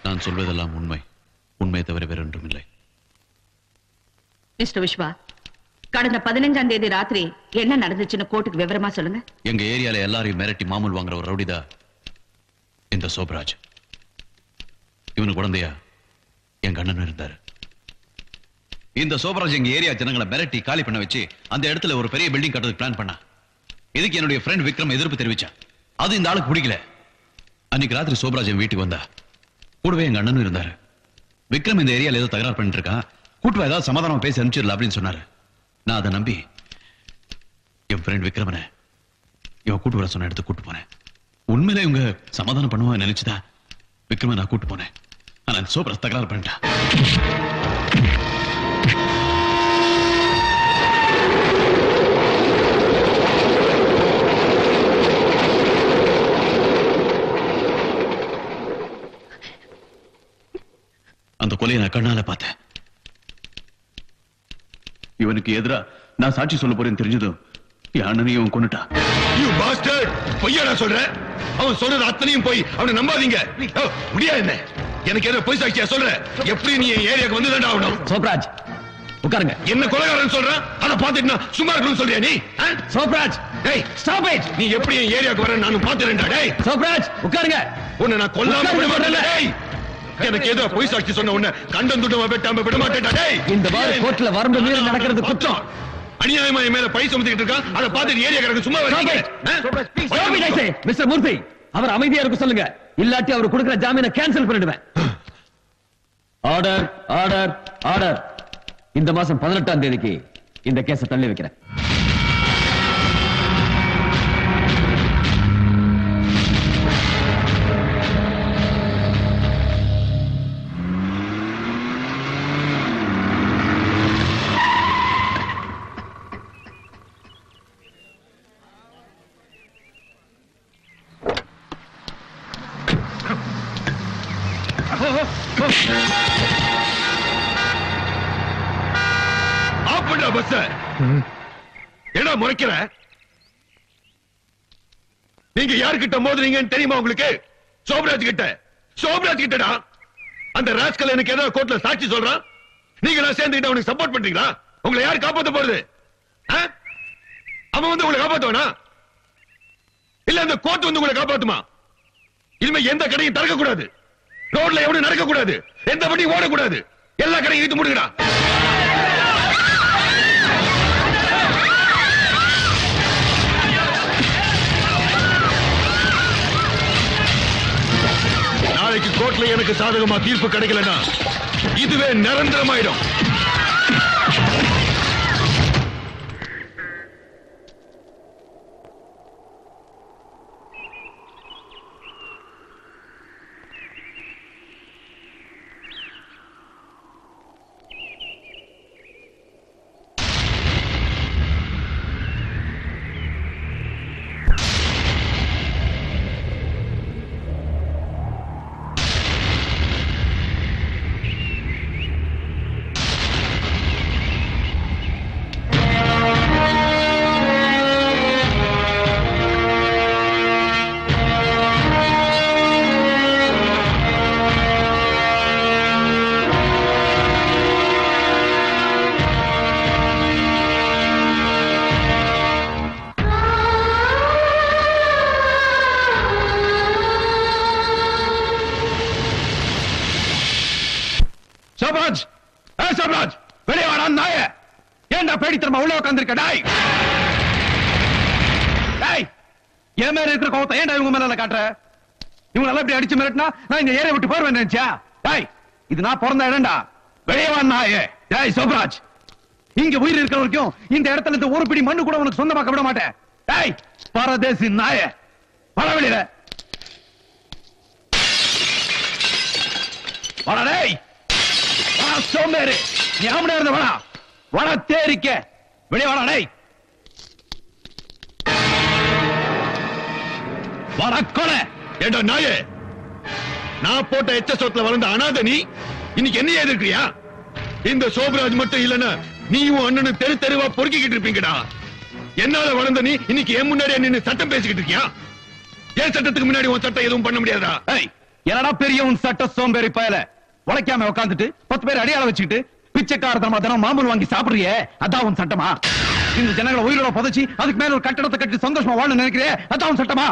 நான் சொல்வதெல்லாம் உண்மை. உண்மை தவிர வேறொன்றும் இல்லை. மிஸ்டர் விஸ்வா, கடந்த 15ஆம் தேதி ராத்திரி என்ன நடந்துச்சுன்னு கோர்ட்டுக்கு விவரமா சொல்லுங்க. எங்க ஏரியால எல்லாரையும் மிரட்டி மாமூல் வாங்குற ஒரு ரவுடிதா இந்த சோப்ராஜ். இவனு குழந்தையா எங்க அண்ணன் இருந்தாரு. இந்த சோப்ராஜ் எங்க ஏரியா ஜனங்களை மிரட்டி காலி பண்ண வச்சு அந்த இடத்துல ஒரு பெரிய பில்டிங் கட்டுறதுக்கு பிளான் பண்ணா. இதுக்கு என்னுடைய ஃப்ரெண்ட் விக்ரம் எதிர்ப்பு தெரிவிச்சான். அது இந்த ஆளுக்கு பிடிக்கல. அன்னைக்கு ராத்திரி சோப்ராஜ் என் வீட்டுக்கு வந்தா. கூடவே எங்க அண்ணனும் இருந்தாரு. விக்ரம் இந்த ஏரியால ஏதோ தகராறு பண்ணிட்டு இருக்கான், கூட்டு ஏதாவது சமாதானம் பேசி அனுப்பிச்சிடல அப்படின்னு சொன்னாரு. நான் அதை நம்பி என் ஃப்ரெண்ட் விக்ரமனை இவன் கூட்டு வர சொன்ன இடத்துக்கு கூட்டு போனேன். உண்மையில இவங்க சமாதானம் பண்ணுவாங்க நினைச்சுதான் விக்ரம நான் கூட்டு போனேன். ஆனா சோப்ராஜ் தகராறு பண்ணிட்டான். அந்த கொலையை நான் கண்ணால பார்த்தேன். இவனுக்கு எதிரா நான் சாட்சி சொல்ல போறேன்னு தெரிஞ்சதும் என் அண்ணனையும் கொன்னுட்டான். You bastard! பொய்யா சொல்ற? அவன் சொல்றது அத்தனையும் போய் அவனை நம்பாதீங்க. முடியாது. என்ன எனக்கு ஏதோ பொய் சாட்சியா சொல்ற? எப்படி நீ என் ஏரியாக்கு வந்து தான் ஆகணும்? சோப்ராஜ் உட்காருங்க. என்ன கொலைகாரன் சொல்றான்? அத பார்த்துட்டு நான் சும்மா இருக்கணும்னு சொல்றியா நீ? சோப்ராஜ் டேய் ஸ்டாப் இட். நீ எப்படி என் ஏரியாக்கு வர நானும் பாத்துறேன்டா. டேய் சோப்ராஜ் உட்காருங்க. உன்னை நான் கொல்லாம விட மாட்டேன். டேய் எனக்கு ஏதோ பொய் சாட்சி சொன்ன உன்னை கண்டம் துண்டமா வெட்டாம விட மாட்டேன்டா. டேய் இந்த வார கோர்ட்ல வரம்பு மீறி நடக்கிறது குற்றம். அநியாயமா என் மேல பை சுமத்திட்டு இருக்கான். அத பார்த்துட்டு ஏரியாக்காரங்க சும்மா வரீங்க. மிஸ்டர் மூர்த்தி அவர் அமைதியா இருக்க சொல்லுங்க, இல்லாட்டி அவர் கொடுக்கிற ஜாமீனை கேன்சல் பண்ணிடுவேன். Order order order. இந்த மாசம் 18ஆம் தேதிக்கு இந்த கேஸை தள்ளி வைக்கிறேன். என்ன முறைக்கிற? நீங்க யாருக்கிட்ட மோதுறீங்கன்னு தெரியுமா உங்களுக்கு? சோப்ராஜ் கிட்ட. சோப்ராஜ் கிட்டடா. அந்த ராஸ்கல் எனக்கு ஏதோ கோர்ட்ல சாட்சி சொல்றான். நீங்க எல்லாம் சேர்ந்துக்கிட்டு அவனுக்கு சப்போர்ட் பண்றீங்களா? உங்களை யார் காப்பாத்த போறது? அவன் வந்து உங்களை காப்பாத்துவானா? இல்ல அந்த கோர்ட் வந்து உங்களை காப்பாத்துமா? இனிமே எந்த கடையும் திறக்க கூடாது. ரோட்ல எவனும் நடக்க கூடாது. எந்த வண்டியும் ஓடக்கூடாது. எல்லா கடையும் இழுத்து மூடுங்கடா. நாளைக்கு கோர்ட்ல எனக்கு சாதகமா தீர்ப்பு கிடைக்கலன்னா இதுவே நிரந்தரமாயிடும். சோப்ராஜ், சோப்ராஜ் வெளியே வாடா நாயே. ஏன்டா பேடித்தனமா உள்ள உட்கார்ந்திருக்க? டேய் டேய் என் மேல இருக்கிற கோவத்தை ஏன்டா இவங்க மேல காட்டுற? இவங்க எல்லாம் இப்படி அடிச்சு மிரட்டினா நான் இந்த ஏரியா விட்டு போறேன் நினைச்சா? டேய் இது நான் பிறந்த இடம்டா. வெளியே வா நாயே. டேய் சோப்ராஜ், இங்க உயிர் இருக்கிற வரைக்கும் இந்த இடத்துல இருந்து ஒரு பிடி மண்ணு கூட உனக்கு சொந்தமாக்க விட மாட்டேன். டேய் பரதேசி நாயே, வர வெளியில வாடா. டேய் சோம்பேறி, நீ ஆம்பளை இருந்த வாடா. வட தேரிக்க வெளியே வாடா. டேய் வாடா கொலை. ஏண்டா நாயே, நான் போட்ட எச்சசோத்துல வளர்ந்த அனாதை நீ இன்னைக்கு என்ன எதிர்க்கிறியா? இந்த சோப்ராஜ் மட்டும் இல்லன்னா நீயும் அண்ணனும் தெரு தெருவா பொறுக்கிக்கிட்டு இருப்பீங்கடா. என்னால வளர்ந்த நீ இன்னைக்கு என் முன்னாடியே நின்னு சட்டம் பேசிக்கிட்டு இருக்கியா? என் சட்டத்துக்கு முன்னாடி உன் சட்டம் எதுவும் பண்ண முடியாதா? என்னடா பெரிய உன் சட்ட சோம்பேறி பயல உழைக்காம உட்காந்துட்டு 10 பேர் அடியாள வச்சுக்கிட்டு பிச்சைக்காரத்தனமா தினம் மாமூல் வாங்கி சாப்பிடுறியே அதான் உன் சட்டமா? இந்த ஜனங்களை உயிரோட புதைச்சி அதுக்கு மேல ஒரு கட்டடத்தை கட்டி சந்தோஷமா வாழ நினைக்கிறே அதான் உன் சட்டமா?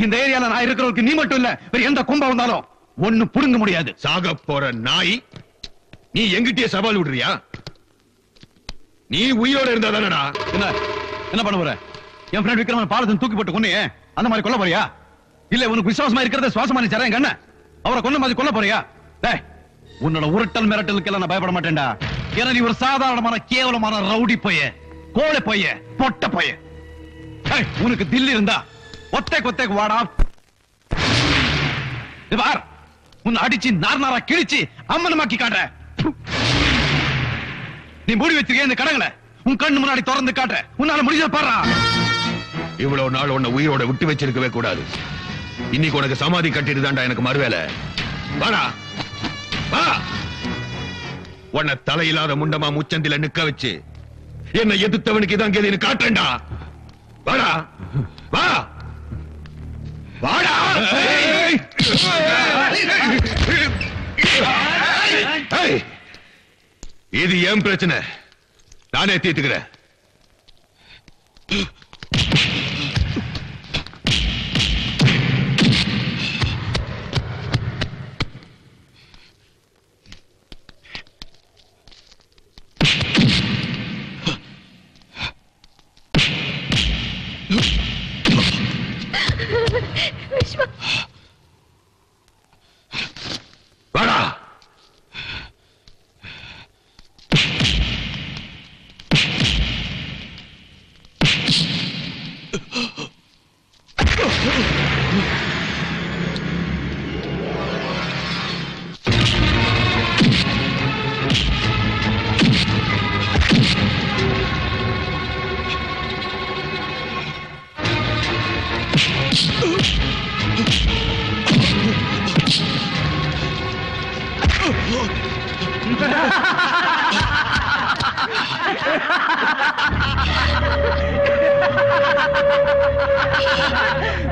இந்த ஏரியால நான் இருக்கிறவருக்கு நீ மட்டும் இல்ல வேற எந்த கும்பம் வந்தாலும் ஒண்ணு புடுங்க முடியாது. சாக போற நாய் நீ எங்கிட்டே சவால் விடுறியா? நீ உயிரோட இருந்தா தானடா. என்ன பண்ண போற? என் ஃப்ரெண்ட் விக்ரமன் பாலத்தை தூக்கி போட்டு கொன்னே அந்த மாதிரி கொல்ல போறியா? இல்ல உனக்கு விசுவாசமா இருக்கிறத சுவாசமா நீ தரேன் கண்ண அவரை கொன்ன மாதிரி கொல்ல போறியா? உன்னோட உருட்டல் மிரட்டலுக்கெல்லாம் நான் பயப்பட மாட்டேன்டா. ஏன்னா நீ ஒரு சாதாரணமான கேவலமான ரவுடி பைய, கோழை பைய, பொட்ட பைய. உனக்கு தில்லி இருந்தா ஒத்தை கொத்தைக்கு வாடா. உன்னை அடிச்சு நார்நாரா கிழிச்சு அம்மனமாக்கி காட்டுற. நீ மூடி வச்சிருக்க இந்த கடங்களை உன் கண்ணு முன்னாடி திறந்து காட்டுற. உன்னால முடிஞ்ச பாடுறா. இவ்வளவு நாள் உன்னை உயிரோட விட்டு வச்சிருக்கவே கூடாது. இன்னைக்கு உனக்கு சமாதி கட்டிட்டு தான்டா எனக்கு மறுவேலை. வாடா வா. உன்னை தலையில்லாத முண்டமா முச்சந்தில நிக்க வச்சு என்னை எதிர்த்தவனுக்கு இதான் கேது காட்டுறேன்டா. வாடா வா வாடா. இது ஏன் பிரச்சனை? நானே தீர்த்துக்கிறேன். வாடா.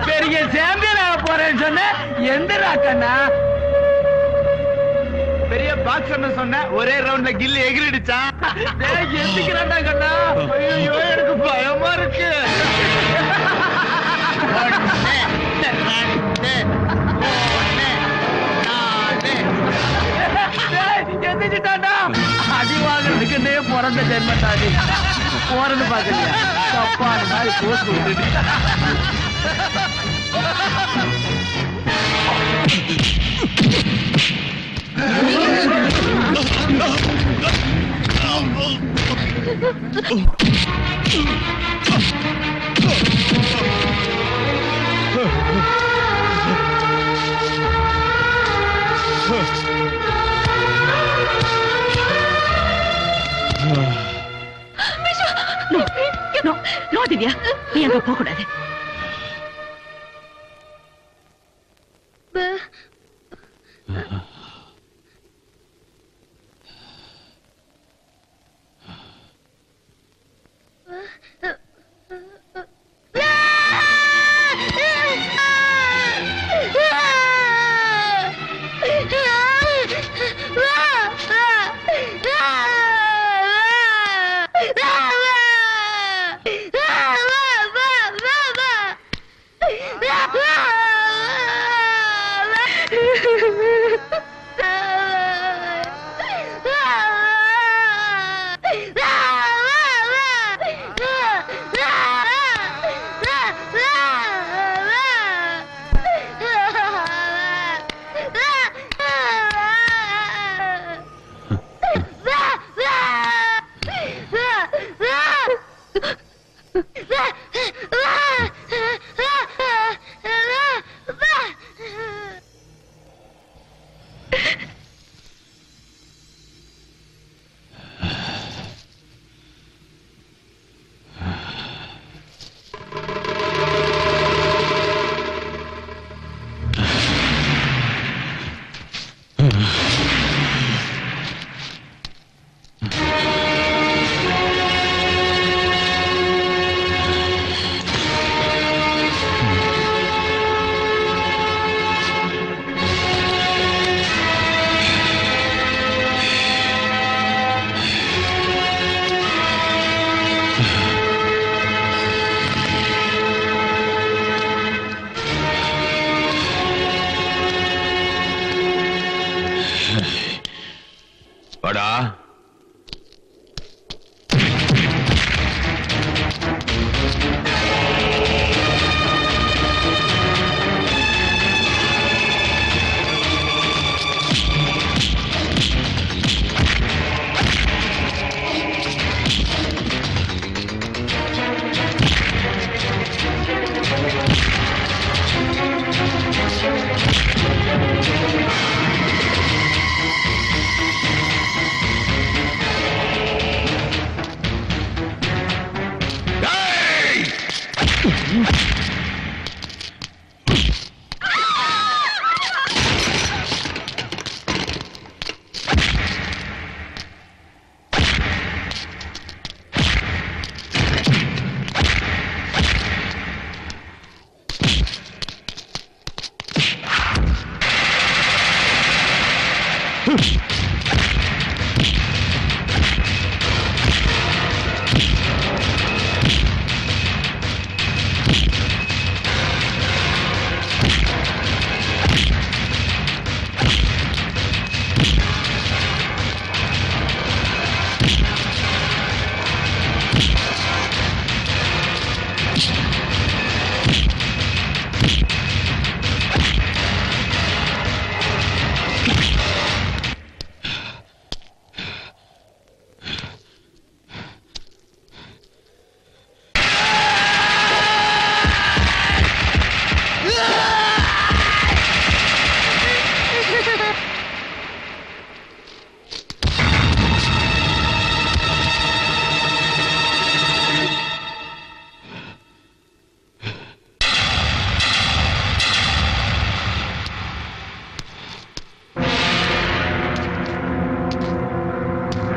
பெரிய சாம்பியன் ஆக போறேன்னு சொன்ன எந்த ராக்கண்ணா? பெரிய பாக்ஸ் சொன்ன ஒரே ரவுண்ட்ல கில்லி எகிரிடுச்சா? எந்திக்கிறாண்டா கண்ணா. ஐயோ எனக்கு பயமா இருக்கு. எந்திரிச்சிட்டாண்டா. அடி வாங்குறதுக்குன்னே பிறந்த ஜென்மத்தாடி போறது பாக்கலையா? அப்பா மாதிரி போஸ்ட் விட்டுட்டு நோ திவ்யா, நீ அங்க போக கூடாது.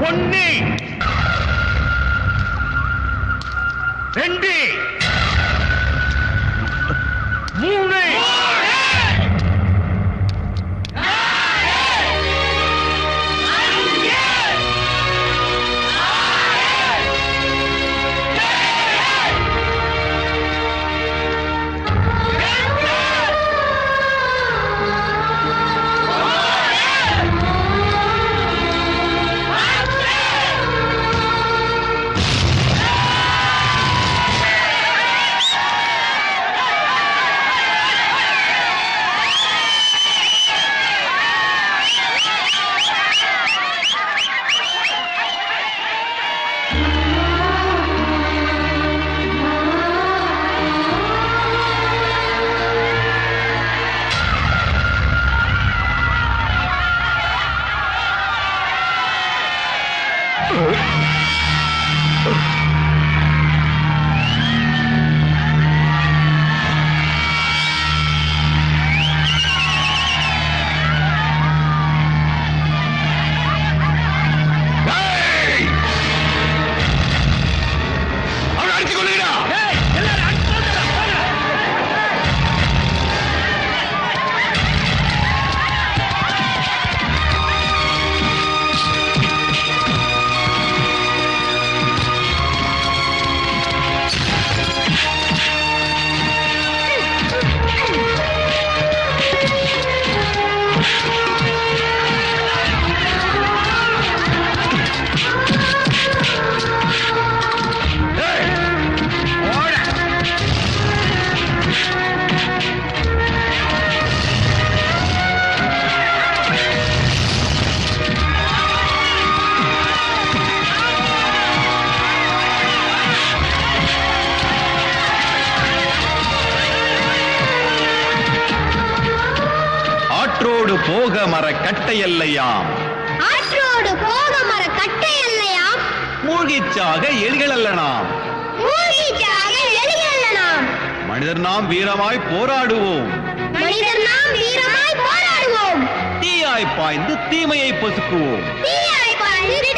ஒன்னு 2 3 போக மர கட்டையல்லையாம் ஆற்றோடு போக மர கட்டையல்லையாம் மூழ்கிச்சாக எலிகளல்லனாம் மூழ்கிச்சாக எலிகளல்லனாம் மனிதர் நாம் வீரமாய் போராடுவோம் மனிதர் நாம் வீரமாய் போராடுவோம் தீயாய் பாய்ந்து தீமையை பொசுக்குவோம் தீயாய் பாய்ந்து